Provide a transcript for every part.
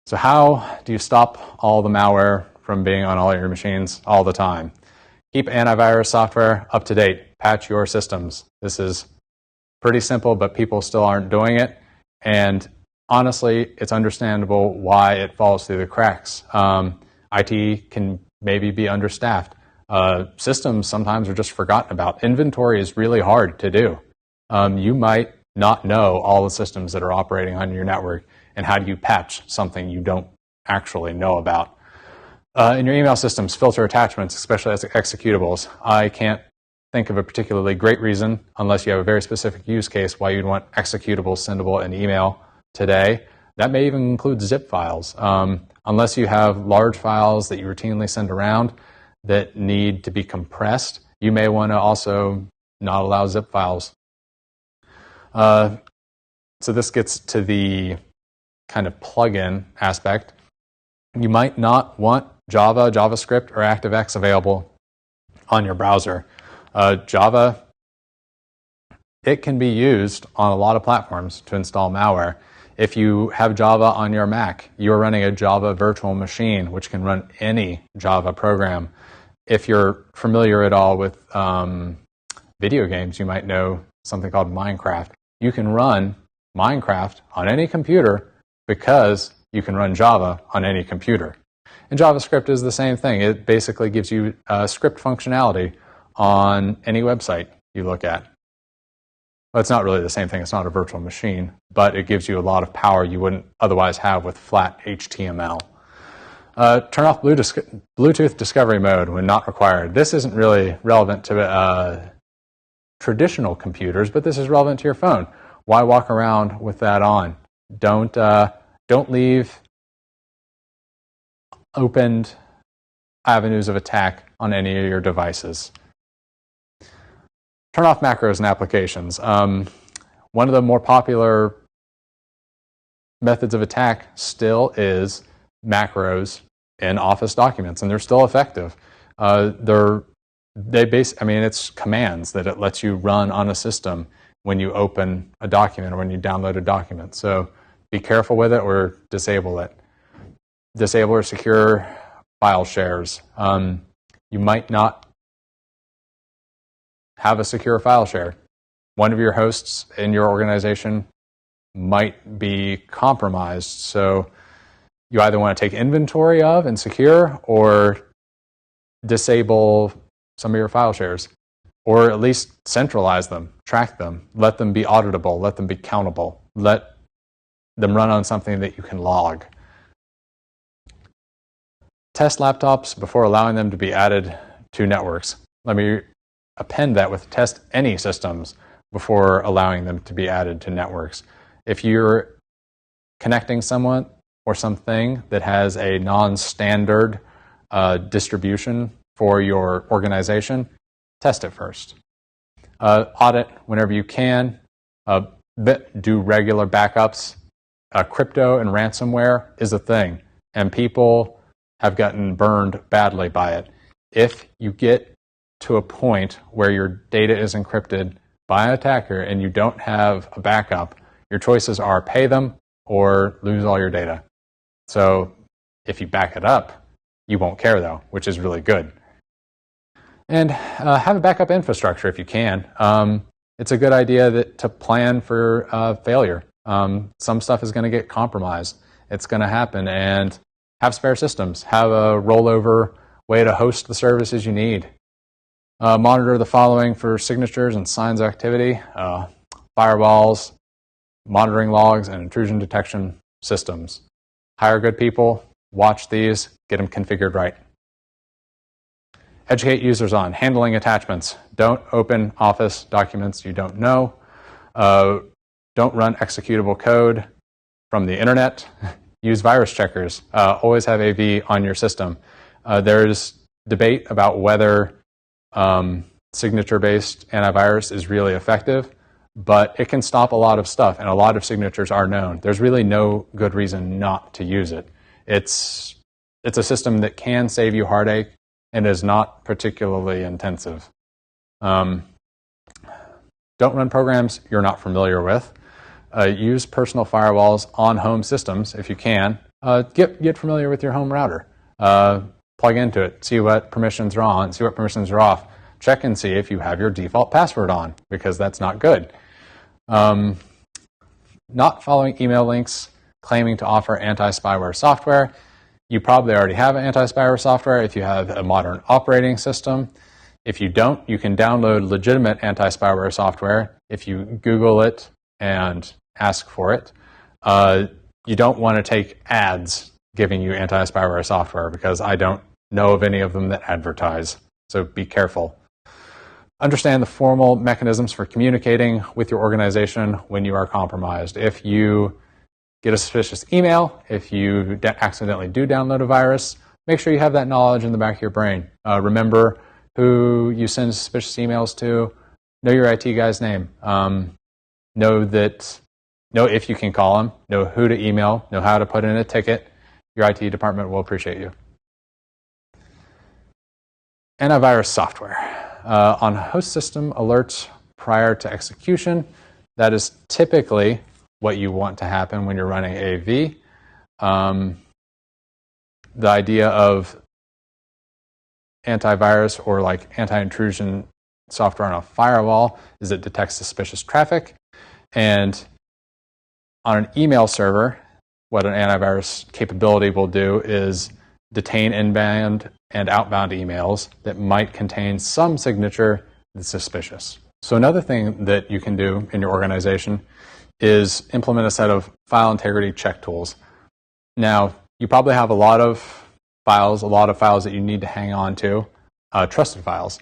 So how do you stop all the malware from being on all your machines all the time? Keep antivirus software up to date. Patch your systems. This is pretty simple, but people still aren't doing it. And honestly, it's understandable why it falls through the cracks. IT can maybe be understaffed. Systems sometimes are just forgotten about. Inventory is really hard to do. You might not know all the systems that are operating on your network, and how do you patch something you don't actually know about? In your email systems, filter attachments, especially as executables. I can't think of a particularly great reason, unless you have a very specific use case, why you'd want executables sendable in email today. That may even include zip files. Unless you have large files that you routinely send around that need to be compressed, you may want to also not allow zip files. So this gets to the kind of plug-in aspect. You might not want Java, JavaScript, or ActiveX available on your browser. Java, it can be used on a lot of platforms to install malware. If you have Java on your Mac, you're running a Java virtual machine, which can run any Java program. If you're familiar at all with video games, you might know something called Minecraft. You can run Minecraft on any computer because you can run Java on any computer. And JavaScript is the same thing. It basically gives you script functionality on any website you look at. Well, it's not really the same thing. It's not a virtual machine, but it gives you a lot of power you wouldn't otherwise have with flat HTML. Turn off Bluetooth discovery mode when not required. This isn't really relevant to traditional computers, but this is relevant to your phone. Why walk around with that on? Don't leave opened avenues of attack on any of your devices. Turn off macros and applications. One of the more popular methods of attack still is macros in Office documents, and they're still effective. It's commands that it lets you run on a system when you open a document or when you download a document. So be careful with it or disable it. Disable or secure file shares. You might not have a secure file share. One of your hosts in your organization might be compromised. So you either want to take inventory of and secure, or disable some of your file shares, or at least centralize them, track them, let them be auditable, let them be countable, let them run on something that you can log. Test laptops before allowing them to be added to networks. Let me append that with test any systems before allowing them to be added to networks. If you're connecting someone or something that has a non-standard distribution for your organization, test it first. Audit whenever you can. Do regular backups. Crypto and ransomware is a thing, and people have gotten burned badly by it. If you get to a point where your data is encrypted by an attacker and you don't have a backup, your choices are pay them or lose all your data. So if you back it up, you won't care though, which is really good. And have a backup infrastructure if you can. It's a good idea to plan for failure. Some stuff is going to get compromised. It's going to happen, and have spare systems. Have a rollover way to host the services you need. Monitor the following for signatures and signs of activity: firewalls, monitoring logs, and intrusion detection systems. Hire good people, watch these, get them configured right. Educate users on handling attachments. Don't open Office documents you don't know. Don't run executable code from the internet. Use virus checkers. Always have AV on your system. There's debate about whether signature-based antivirus is really effective, but it can stop a lot of stuff, and a lot of signatures are known. There's really no good reason not to use it. It's a system that can save you heartache and is not particularly intensive. Don't run programs you're not familiar with. Use personal firewalls on home systems if you can. Get familiar with your home router. Plug into it, see what permissions are on, see what permissions are off. Check and see if you have your default password on, because that's not good. Not following email links claiming to offer anti-spyware software. You probably already have anti-spyware software if you have a modern operating system. If you don't, you can download legitimate anti-spyware software if you Google it and ask for it. You don't want to take ads giving you anti-spyware software, because I don't know of any of them that advertise, so be careful. Understand the formal mechanisms for communicating with your organization when you are compromised. If you get a suspicious email, if you accidentally do download a virus, make sure you have that knowledge in the back of your brain. Remember who you send suspicious emails to. Know your IT guy's name. Know if you can call him. Know who to email. Know how to put in a ticket. Your IT department will appreciate you. Antivirus software. On host system alerts prior to execution, that is typically what you want to happen when you're running AV. The idea of antivirus or like anti-intrusion software on a firewall is it detects suspicious traffic. And on an email server, what an antivirus capability will do is detain inbound and outbound emails that might contain some signature that's suspicious. So another thing that you can do in your organization is implement a set of file integrity check tools. Now, you probably have a lot of files that you need to hang on to, trusted files.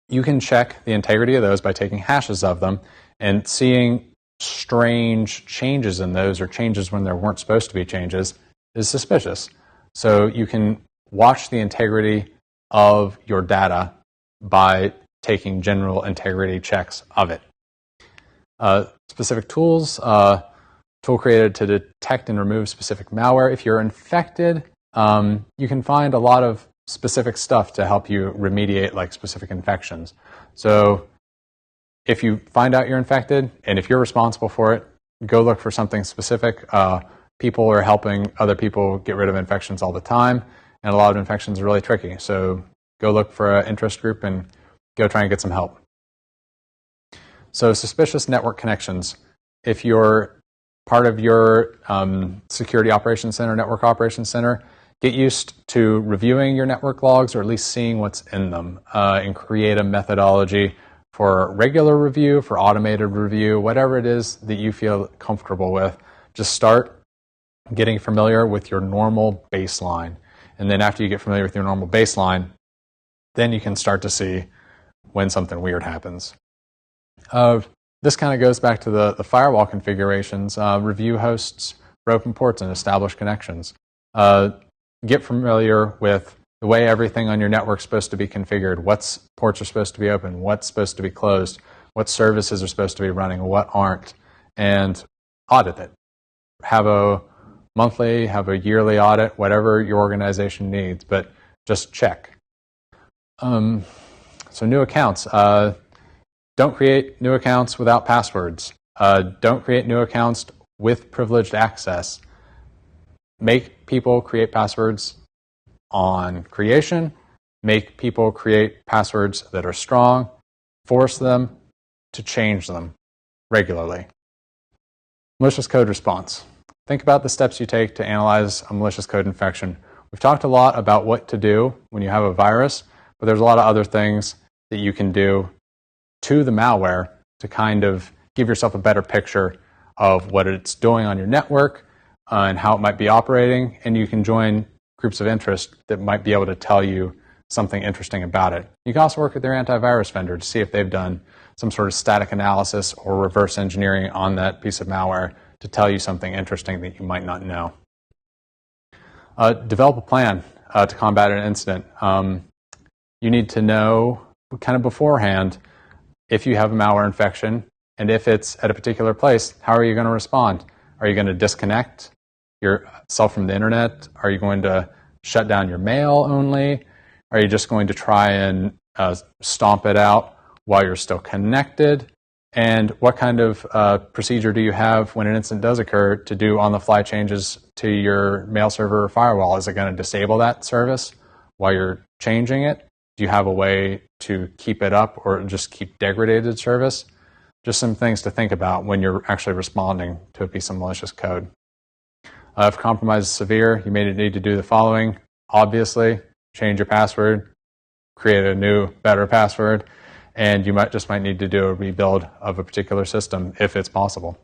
You can check the integrity of those by taking hashes of them and seeing strange changes in those, or changes when there weren't supposed to be changes, is suspicious. So you can watch the integrity of your data by taking general integrity checks of it. Specific tools, tool created to detect and remove specific malware. If you're infected, you can find a lot of specific stuff to help you remediate like specific infections. So if you find out you're infected, and if you're responsible for it, go look for something specific. People are helping other people get rid of infections all the time, and a lot of infections are really tricky. So go look for an interest group and go try and get some help. So suspicious network connections. If you're part of your security operations center, network operations center, get used to reviewing your network logs, or at least seeing what's in them, and create a methodology for regular review, for automated review, whatever it is that you feel comfortable with. Just start getting familiar with your normal baseline. And then after you get familiar with your normal baseline, then you can start to see when something weird happens. This kind of goes back to the firewall configurations. Review hosts for open ports and establish connections. Get familiar with the way everything on your network is supposed to be configured. What ports are supposed to be open, what's supposed to be closed, what services are supposed to be running, what aren't, and audit it. Have a monthly, have a yearly audit, whatever your organization needs, but just check. So new accounts. Don't create new accounts without passwords. Don't create new accounts with privileged access. Make people create passwords on creation. Make people create passwords that are strong. Force them to change them regularly. Malicious code response. Think about the steps you take to analyze a malicious code infection. We've talked a lot about what to do when you have a virus, but there's a lot of other things that you can do to the malware to kind of give yourself a better picture of what it's doing on your network and how it might be operating, and you can join groups of interest that might be able to tell you something interesting about it. You can also work with your antivirus vendor to see if they've done some sort of static analysis or reverse engineering on that piece of malware to tell you something interesting that you might not know. Develop a plan to combat an incident. You need to know kind of beforehand if you have a malware infection, and if it's at a particular place, how are you going to respond? Are you going to disconnect yourself from the internet? Are you going to shut down your mail only? Are you just going to try and stomp it out while you're still connected? And what kind of procedure do you have when an incident does occur to do on-the-fly changes to your mail server or firewall? Is it going to disable that service while you're changing it? Do you have a way to keep it up or just keep degraded service? Just some things to think about when you're actually responding to a piece of malicious code. If compromise is severe, you may need to do the following. Obviously, change your password, create a new, better password, and you might need to do a rebuild of a particular system if it's possible.